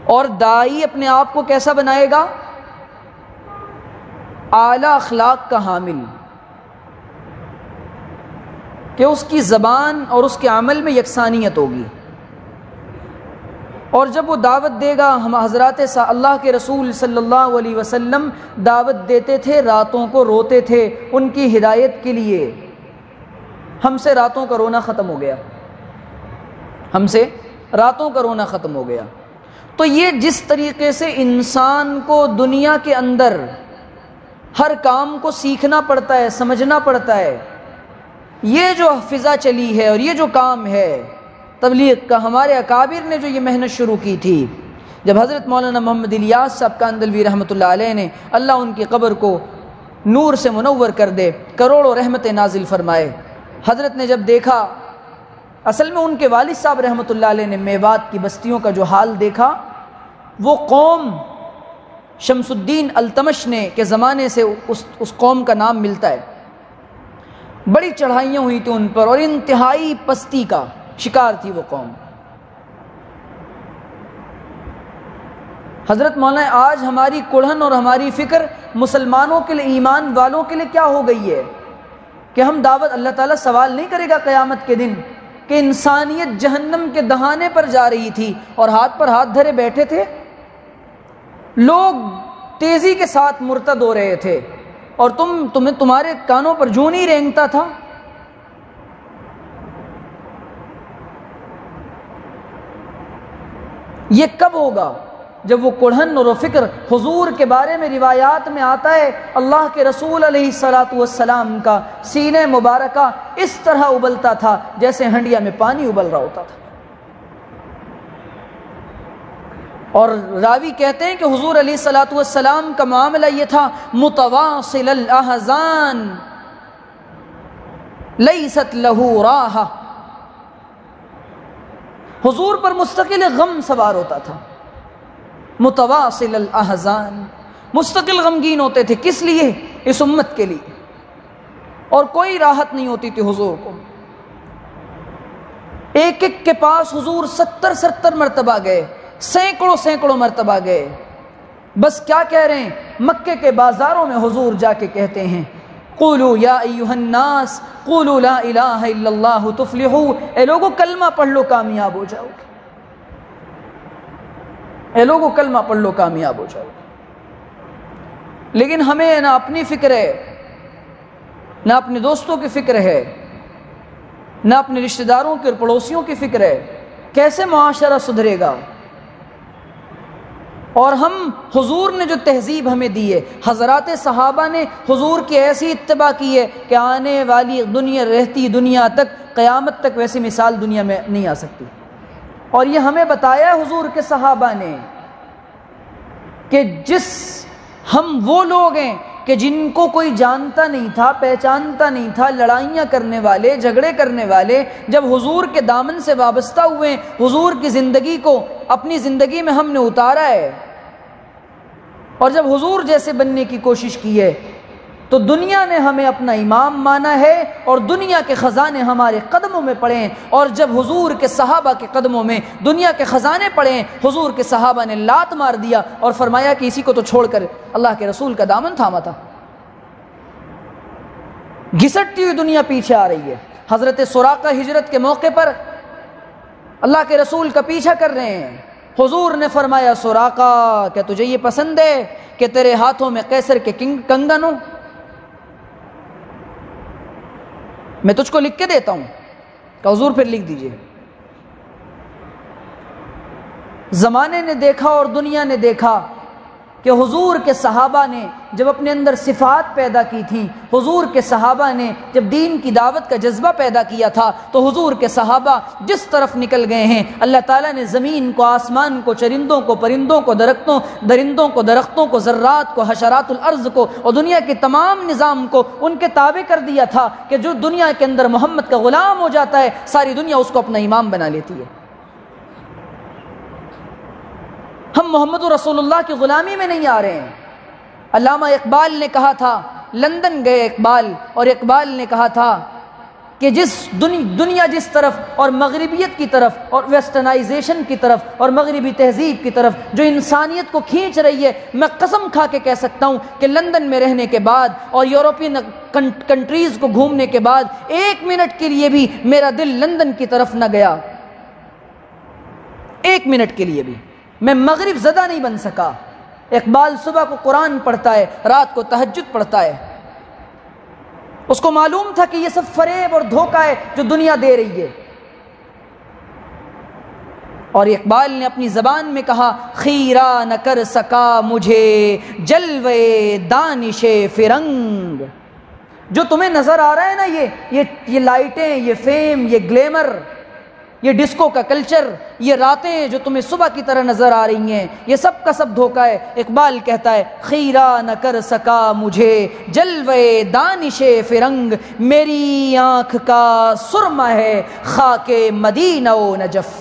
اور داعی اپنے آپ کو کیسا بنائے گا؟ اعلیٰ اخلاق کا حامل، کہ اس کی زبان اور اس کے عمل میں یکسانیت ہوگی۔ اور جب وہ دعوت دے گا، ہم حضرات اللہ کے رسول صلی اللہ علیہ وسلم دعوت دیتے تھے، راتوں کو روتے تھے ان کی ہدایت کے لیے۔ ہم سے راتوں کا رونا ختم ہو گیا، ہم سے راتوں کا رونا ختم ہو گیا۔ تو یہ جس طریقے سے انسان کو دنیا کے اندر ہر کام کو سیکھنا پڑتا ہے، سمجھنا پڑتا ہے، یہ جو فضا چلی ہے اور یہ جو کام ہے تبلیغ کا، ہمارے اکابر نے جو یہ محنت شروع کی تھی، جب حضرت مولانا محمد الیاس صاحب کاندلوی رحمۃ اللہ علیہ نے، اللہ ان کی قبر کو نور سے منور کر دے، کروڑوں رحمتیں نازل فرمائے، حضرت نے جب دیکھا، اصل میں ان کے والد صاحب رحمۃ اللہ علیہ نے میوات کی بستیوں کا جو حال دیکھا، وہ قوم شمس الدین التمش نے کے زمانے سے اس قوم کا نام ملتا ہے، بڑی چڑھائیاں ہوئی تھیں ان پر اور انتہائی پستی کا شکار تھی وہ قوم۔ حضرت مولانا آج ہماری کڑھن اور ہماری فکر مسلمانوں کے لیے، ایمان والوں کے لیے کیا ہو گئی ہے کہ ہم دعوت، اللہ تعالیٰ سوال نہیں کرے گا قیامت کے دن کہ انسانیت جہنم کے دہانے پر جا رہی تھی اور ہاتھ پر ہاتھ دھرے بیٹھے تھے، لوگ تیزی کے ساتھ مرتد ہو رہے تھے اور تمہارے کانوں پر جوں نہیں رینگتا تھا۔ یہ کب ہوگا؟ جب وہ کڑھن اور فکر حضور کے بارے میں روایات میں آتا ہے، اللہ کے رسول علیہ الصلاۃ والسلام کا سینہ مبارکہ اس طرح ابلتا تھا جیسے ہنڈیا میں پانی ابل رہا ہوتا تھا۔ اور راوی کہتے ہیں کہ حضور علیہ الصلاۃ والسلام کا معاملہ یہ تھا، متواصل الاحزان لیست لہ راحہ، حضور پر مستقل غم سوار ہوتا تھا، متواصل الاحزان، مستقل غمگین ہوتے تھے، کس لیے؟ اس امت کے لیے، اور کوئی راحت نہیں ہوتی تھی حضور کو۔ ایک ایک کے پاس حضور 70 مرتبہ گئے، سینکڑوں مرتبہ گئے، بس کیا کہہ رہے ہیں؟ مکے کے بازاروں میں حضور جا کے کہتے ہیں، قولوا یا ایھا الناس قولوا لا الہ الا اللہ تفلحوا، اے لوگو کلمہ پڑھ لو کامیاب ہو جاؤ گے، اے لوگو کلمہ پڑھ لو کامیاب ہو جاؤ گے۔ لیکن ہمیں نہ اپنی فکر ہے، نہ اپنے دوستوں کی فکر ہے، نہ اپنے رشتہ داروں کے اور پڑوسیوں کی فکر ہے، کیسے معاشرہ سدھرے گا؟ اور ہم، حضور نے جو تہذیب ہمیں دی ہے، حضرات صحابہ نے حضور کی ایسی اتباع کی ہے کہ آنے والی دنیا، رہتی دنیا تک، قیامت تک ویسی مثال دنیا میں نہیں آ سکتی۔ اور یہ ہمیں بتایا حضور کے صحابہ نے کہ ہم وہ لوگ ہیں کہ جن کو کوئی جانتا نہیں تھا، پہچانتا نہیں تھا، لڑائیاں کرنے والے، جھگڑے کرنے والے، جب حضور کے دامن سے وابستہ ہوئے، حضور کی زندگی کو اپنی زندگی میں ہم نے اتارا ہے، اور جب حضور جیسے بننے کی کوشش کی ہے، تو دنیا نے ہمیں اپنا امام مانا ہے اور دنیا کے خزانے ہمارے قدموں میں پڑے ہیں۔ اور جب حضور کے صحابہ کے قدموں میں دنیا کے خزانے پڑے ہیں، حضور کے صحابہ نے لات مار دیا اور فرمایا کہ اسی کو تو چھوڑ کر اللہ کے رسول کا دامن تھاما تھا۔ گھسٹتی ہوئی دنیا پیچھے آ رہی ہے۔ حضرت سراقہ ہجرت کے موقع پر اللہ کے رسول کا پیچھا کر رہے ہیں، حضور نے فرمایا، سراقہ کیا تجھے یہ پسند ہے کہ تیرے ہاتھوں میں قیصر کے کنگن ہو؟ میں تجھ کو لکھ کے دیتا ہوں، کہ حضور پھر لکھ دیجئے۔ زمانے نے دیکھا اور دنیا نے دیکھا کہ حضور کے صحابہ نے جب اپنے اندر صفات پیدا کی تھیں، حضور کے صحابہ نے جب دین کی دعوت کا جذبہ پیدا کیا تھا، تو حضور کے صحابہ جس طرف نکل گئے ہیں، اللہ تعالیٰ نے زمین کو، آسمان کو، چرندوں کو، پرندوں کو، درندوں کو، درختوں کو، ذرات کو، حشرات الارض کو اور دنیا کے تمام نظام کو ان کے تابع کر دیا تھا کہ جو دنیا کے اندر محمد کا غلام ہو جاتا ہے، ساری دنیا اس کو اپنا امام بنا لیتی ہے۔ ہم محمد رسول اللہ کی غلامی میں نہیں آ رہے ہیں۔ علامہ اقبال نے کہا تھا، لندن گئے اقبال، اور اقبال نے کہا تھا کہ جس دنیا جس طرف اور مغربیت کی طرف اور ویسٹرنائزیشن کی طرف اور مغربی تہذیب کی طرف جو انسانیت کو کھینچ رہی ہے، میں قسم کھا کے کہہ سکتا ہوں کہ لندن میں رہنے کے بعد اور یورپین کنٹریز کو گھومنے کے بعد 1 منٹ کے لیے بھی میرا دل لندن کی طرف نہ گیا، 1 منٹ کے لیے بھی میں مغرب زدہ نہیں بن سکا۔ اقبال صبح کو قرآن پڑھتا ہے، رات کو تہجد پڑھتا ہے، اس کو معلوم تھا کہ یہ سب فریب اور دھوکہ ہے جو دنیا دے رہی ہے، اور اقبال نے اپنی زبان میں کہا خیرہ نہ کر سکا مجھے جلوے دانش فرنگ۔ جو تمہیں نظر آ رہا ہے نا، یہ لائٹیں، یہ فیم، یہ گلیمر، یہ ڈسکو کا کلچر، یہ راتیں جو تمہیں صبح کی طرح نظر آ رہی ہیں، یہ سب کا سب دھوکہ ہے۔ اقبال کہتا ہے خیرہ نہ کر سکا مجھے جلوے دانش فرنگ، میری آنکھ کا سرمہ ہے خاک مدینہ و نجف۔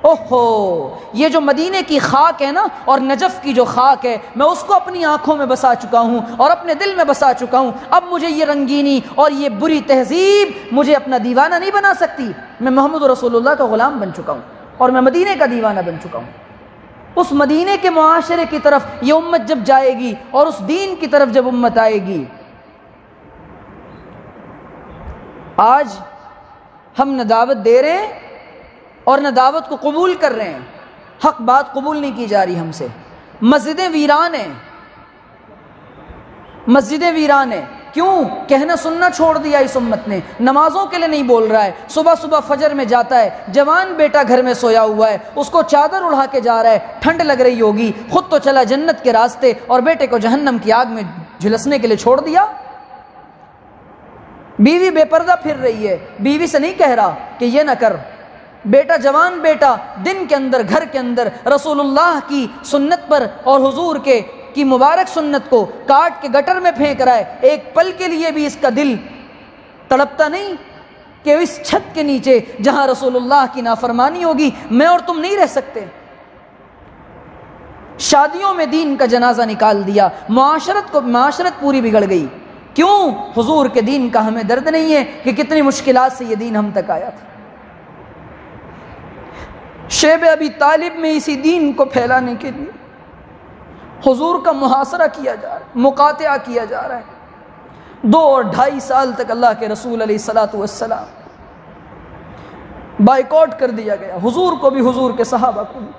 اوہو، یہ جو مدینے کی خاک ہے نا اور نجف کی جو خاک ہے، میں اس کو اپنی آنکھوں میں بسا چکا ہوں اور اپنے دل میں بسا چکا ہوں۔ اب مجھے یہ رنگینی اور یہ بری تہذیب مجھے اپنا دیوانہ نہیں بنا سکتی۔ میں محمد رسول اللہ کا غلام بن چکا ہوں اور میں مدینے کا دیوانہ بن چکا ہوں۔ اس مدینے کے معاشرے کی طرف یہ امت جب جائے گی اور اس دین کی طرف جب امت آئے گی، آج ہم نہ دعوت دے رہے ہیں اور نہ دعوت کو قبول کر رہے ہیں، حق بات قبول نہیں کی جا رہی ہم سے۔ مسجدیں ویران ہیں، مسجدیں ویران ہیں، کیوں؟ کہنا سننا چھوڑ دیا اس امت نے، نمازوں کے لیے نہیں بول رہا ہے۔ صبح صبح فجر میں جاتا ہے، جوان بیٹا گھر میں سویا ہوا ہے، اس کو چادر اڑا کے جا رہا ہے، ٹھنڈ لگ رہی ہوگی، خود تو چلا جنت کے راستے اور بیٹے کو جہنم کی آگ میں جھلسنے کے لیے چھوڑ دیا۔ بیوی بے پردہ پھر رہی ہے، بیوی سے نہیں کہہ رہا کہ یہ نہ کر، بیٹا جوان بیٹا دن کے اندر گھر کے اندر رسول اللہ کی سنت پر اور حضور کی مبارک سنت کو کاٹ کے گٹر میں پھینک رہا ہے۔ ایک پل کے لیے بھی اس کا دل تڑپتا نہیں کہ اس چھت کے نیچے جہاں رسول اللہ کی نافرمانی ہوگی میں اور تم نہیں رہ سکتے۔ شادیوں میں دین کا جنازہ نکال دیا، معاشرت پوری بگڑ گئی۔ کیوں؟ حضور کے دین کا ہمیں درد نہیں ہے کہ کتنی مشکلات سے یہ دین ہم تک آیا تھا۔ شیب ابی طالب میں اسی دین کو پھیلانے کے لیے حضور کا محاصرہ کیا جا رہا ہے، مقاطعہ کیا جا رہا ہے۔ 2 اور 2.5 سال تک اللہ کے رسول علیہ الصلوۃ والسلام بائیکاٹ کر دیا گیا، حضور کو بھی، حضور کے صحابہ کو بھی۔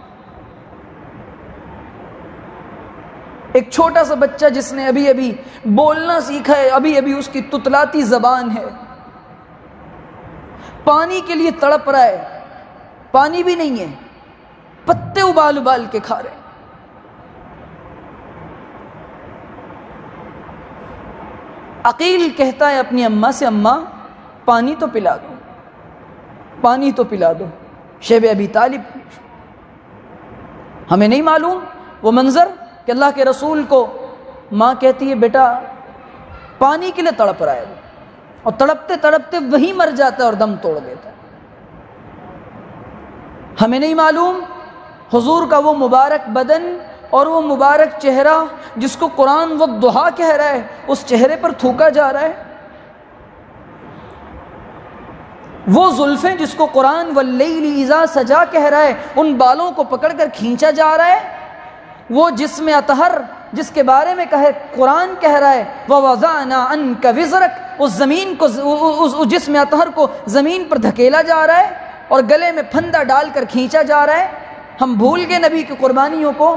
ایک چھوٹا سا بچہ جس نے ابھی بولنا سیکھا ہے، ابھی اس کی تتلاتی زبان ہے، پانی کے لیے تڑپ رہا ہے، پانی بھی نہیں ہے، پتے ابال کے کھا رہے۔ عقیل کہتا ہے اپنی اماں سے، اماں پانی تو پلا دو، پانی تو پلا دو۔ شیب ابی طالب، ہمیں نہیں معلوم وہ منظر کہ اللہ کے رسول کو ماں کہتی ہے بیٹا پانی کے لیے تڑپ رہا ہے، اور تڑپتے تڑپتے وہیں مر جاتا ہے اور دم توڑ دیتا ہے۔ ہمیں نہیں معلوم حضور کا وہ مبارک بدن اور وہ مبارک چہرہ جس کو قرآن والضحیٰ کہہ رہا ہے، اس چہرے پر تھوکا جا رہا ہے۔ وہ زلفیں جس کو قرآن واللیل اذا سجا کہہ رہا ہے، ان بالوں کو پکڑ کر کھینچا جا رہا ہے۔ وہ جسم اطہر جس کے بارے میں قرآن کہہ رہا ہے وَوَضَعْنَا عَنْكَ وِزْرَكَ، اس زمین کو، اس جسم اطہر کو زمین پر دھکیلا جا رہا ہے اور گلے میں پھندا ڈال کر کھینچا جا رہا ہے۔ ہم بھول گئے نبی کی قربانیوں کو،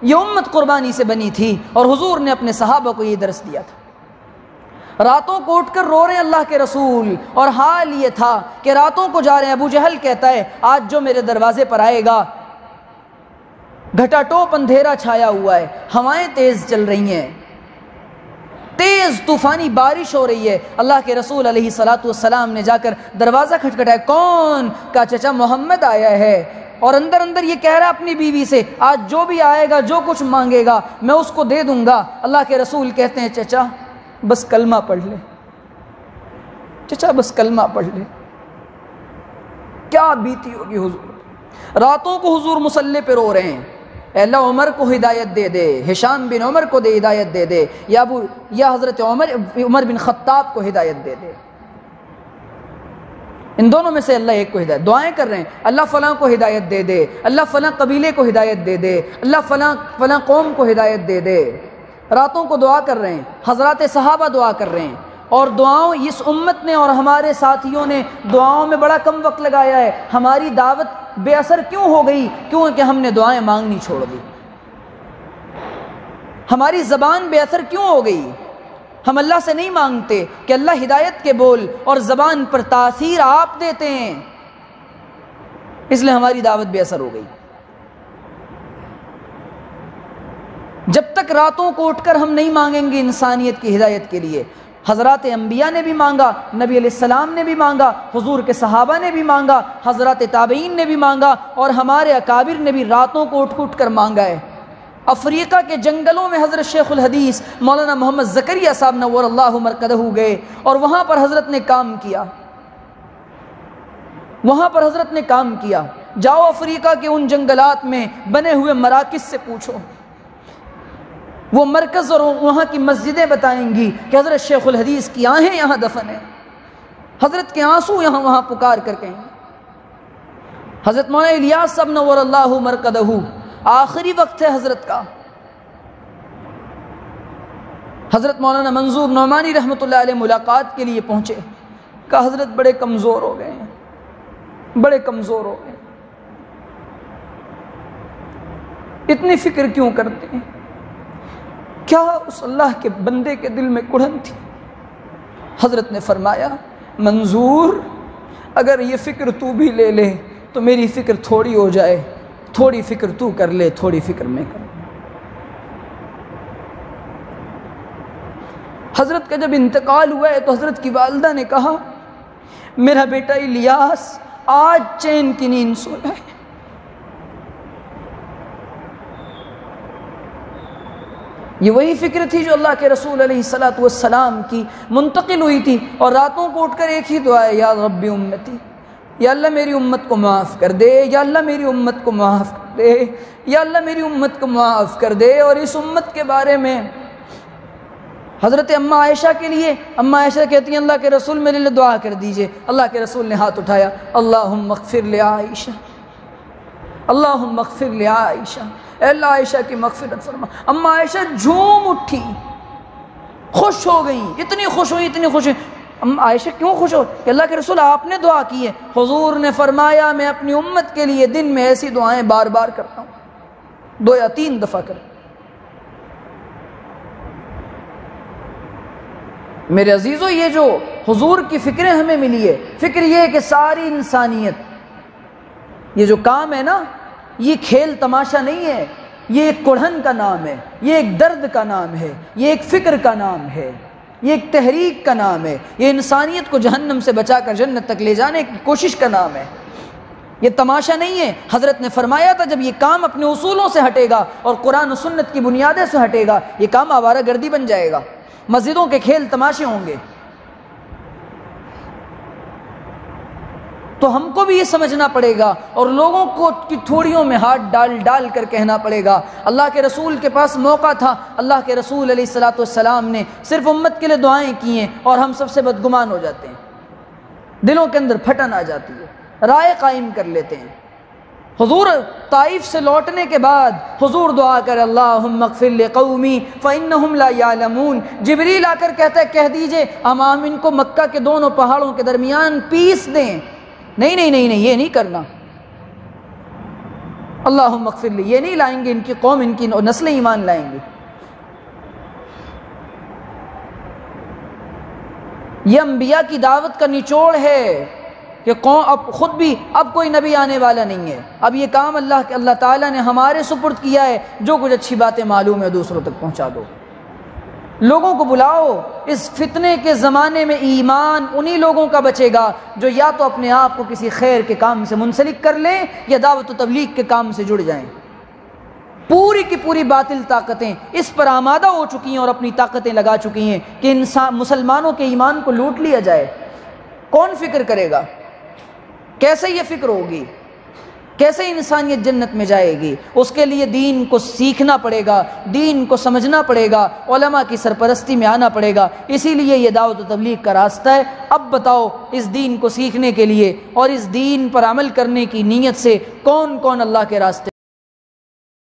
یہ امت قربانی سے بنی تھی اور حضور نے اپنے صحابہ کو یہ درس دیا تھا۔ راتوں کو اٹھ کر رو رہے ہیں اللہ کے رسول، اور حال یہ تھا کہ راتوں کو جا رہے ہیں۔ ابو جہل کہتا ہے آج جو میرے دروازے پر آئے گا، گھٹا ٹوپ اندھیرا چھایا ہوا ہے، ہوائیں تیز چل رہی ہیں، تیز طوفانی بارش ہو رہی ہے۔ اللہ کے رسول علیہ الصلوۃ والسلام نے جا کر دروازہ کھٹکھٹایا، کون؟ کہا چچا محمد آیا ہے، اور اندر اندر یہ کہہ رہا اپنی بیوی سے آج جو بھی آئے گا، جو کچھ مانگے گا میں اس کو دے دوں گا۔ اللہ کے رسول کہتے ہیں چچا بس کلمہ پڑھ لے، چچا بس کلمہ پڑھ لے۔ کیا بیتی ہوگی حضور، راتوں کو حضور مصلی پہ رو رہے ہیں، اے اللہ عمر کو ہدایت دے دے، ہشام بن عمر کو دے ہدایت دے دے، یا حضرت عمر بن خطاب کو ہدایت دے دے۔ ان دونوں میں سے اللہ ایک کو ہدایت، دعائیں کر رہے ہیں اللہ فلاں کو ہدایت دے دے، اللہ فلاں قبیلے کو ہدایت دے دے، اللہ فلاں قوم کو ہدایت دے دے، راتوں کو دعا کر رہے ہیں، حضرات صحابہ دعا کر رہے ہیں، اور دعاؤں اس امت نے اور ہمارے ساتھیوں نے دعاؤں میں بڑا کم وقت لگایا ہے۔ ہماری دعوت بے اثر کیوں ہو گئی؟ کیونکہ ہم نے دعائیں مانگنی چھوڑ دی۔ ہماری زبان بے اثر کیوں ہو گئی؟ ہم اللہ سے نہیں مانگتے کہ اللہ ہدایت کے بول اور زبان پر تاثیر آپ دیتے ہیں، اس لیے ہماری دعوت بے اثر ہو گئی۔ جب تک راتوں کو اٹھ کر ہم نہیں مانگیں گے انسانیت کی ہدایت کے لیے، حضرات انبیاء نے بھی مانگا، نبی علیہ السلام نے بھی مانگا، حضور کے صحابہ نے بھی مانگا، حضرات تابعین نے بھی مانگا، اور ہمارے اکابر نے بھی راتوں کو اٹھ کر مانگا ہے۔ افریقہ کے جنگلوں میں حضرت شیخ الحدیث مولانا محمد زکریا صاحب نور اللہ مرکزہ گئے، اور وہاں پر حضرت نے کام کیا، وہاں پر حضرت نے کام کیا۔ جاؤ افریقہ کے ان جنگلات میں بنے ہوئے مراکز سے پوچھو، وہ مرکز اور وہاں کی مسجدیں بتائیں گی کہ حضرت شیخ الحدیث کی آہیں یہاں دفن ہیں، حضرت کے آنسو یہاں وہاں پکار کر کہیں۔ حضرت مولانا الیاس صاحب نور اللہ مرکزہ آخری وقت ہے حضرت کا، حضرت مولانا منظور نعمانی رحمۃ اللہ علیہ ملاقات کے لیے پہنچے، کہا حضرت بڑے کمزور ہو گئے ہیں، بڑے کمزور ہو گئے، اتنی فکر کیوں کرتے ہیں؟ کیا اس اللہ کے بندے کے دل میں کڑھن تھی؟ حضرت نے فرمایا منظور اگر یہ فکر تو بھی لے لے تو میری فکر تھوڑی ہو جائے، تھوڑی فکر تو کر لے، تھوڑی فکر میں کر۔ حضرت کا جب انتقال ہوا ہے تو حضرت کی والدہ نے کہا میرا بیٹا الیاس آج چین کی نیند سویا ہے۔ یہ وہی فکر تھی جو اللہ کے رسول علیہ السلام کی منتقل ہوئی تھی، اور راتوں کو اٹھ کر ایک ہی دعا ہے، یا رب امتی، یا اللہ میری امت کو معاف کر دے، یا اللہ میری امت کو معاف کر دے، یا اللہ میری امت کو معاف کر دے۔ اور اس امت کے بارے میں حضرت اماں عائشہ کے لیے، اماں عائشہ کہتی ہیں اللہ کے رسول میرے لیے دعا کر دیجئے۔ اللہ کے رسول نے ہاتھ اٹھایا، اللہم اغفر لعائشہ، اللہم اغفر لعائشہ، اے اللہ عائشہ کی مغفرت فرما۔ اماں عائشہ جھوم اٹھی، خوش ہو گئی، اتنی خوش ہوئی، اتنی خوش ہوئی۔ عائشہ کیوں خوش ہو کہ اللہ کے رسول آپ نے دعا کی ہے؟ حضور نے فرمایا میں اپنی امت کے لیے دن میں ایسی دعائیں بار بار کرتا ہوں، 2 یا 3 دفعہ کر۔ میرے عزیزو، یہ جو حضور کی فکریں ہمیں ملی ہے، فکر یہ ہے کہ ساری انسانیت، یہ جو کام ہے نا، یہ کھیل تماشا نہیں ہے، یہ ایک کڑھن کا نام ہے، یہ ایک درد کا نام ہے، یہ ایک فکر کا نام ہے، یہ ایک تحریک کا نام ہے، یہ انسانیت کو جہنم سے بچا کر جنت تک لے جانے کی کوشش کا نام ہے، یہ تماشا نہیں ہے۔ حضرت نے فرمایا تھا جب یہ کام اپنے اصولوں سے ہٹے گا اور قرآن و سنت کی بنیادیں سے ہٹے گا، یہ کام آوارہ گردی بن جائے گا، مسجدوں کے کھیل تماشے ہوں گے۔ تو ہم کو بھی یہ سمجھنا پڑے گا اور لوگوں کو کی تھوڑیوں میں ہاتھ ڈال کر کہنا پڑے گا۔ اللہ کے رسول کے پاس موقع تھا، اللہ کے رسول علیہ السلام نے صرف امت کے لیے دعائیں کی ہیں، اور ہم سب سے بدگمان ہو جاتے ہیں، دلوں کے اندر پھٹن آ جاتی ہے، رائے قائم کر لیتے ہیں۔ حضور طائف سے لوٹنے کے بعد حضور دعا کر اللہم اغفر لقومی فانہم لا یعلمون، جبریل آ کر کہتا ہے کہہ دیجئے ہم ان کو مکہ کے دونوں پہاڑوں کے درمیان پیس دیں۔ نہیں نہیں نہیں نہیں، یہ نہیں کرنا، اللہم اغفر لی، یہ نہیں لائیں گے، ان کی قوم، ان کی نسلیں ایمان لائیں گے۔ یہ انبیاء کی دعوت کا نچوڑ ہے کہ قوم اب خود بھی اب کوئی نبی آنے والا نہیں ہے، اب یہ کام اللہ تعالیٰ نے ہمارے سپرد کیا ہے، جو کچھ اچھی باتیں معلوم ہے دوسروں تک پہنچا دو، لوگوں کو بلاؤ۔ اس فتنے کے زمانے میں ایمان انہی لوگوں کا بچے گا جو یا تو اپنے آپ کو کسی خیر کے کام سے منسلک کر لیں یا دعوت و تبلیغ کے کام سے جڑ جائیں۔ پوری کی پوری باطل طاقتیں اس پر آمادہ ہو چکی ہیں اور اپنی طاقتیں لگا چکی ہیں کہ مسلمانوں کے ایمان کو لوٹ لیا جائے۔ کون فکر کرے گا؟ کیسے یہ فکر ہوگی؟ کیسے انسانیت جنت میں جائے گی؟ اس کے لیے دین کو سیکھنا پڑے گا، دین کو سمجھنا پڑے گا، علماء کی سرپرستی میں آنا پڑے گا۔ اسی لیے یہ دعوت و تبلیغ کا راستہ ہے۔ اب بتاؤ اس دین کو سیکھنے کے لیے اور اس دین پر عمل کرنے کی نیت سے کون کون اللہ کے راستے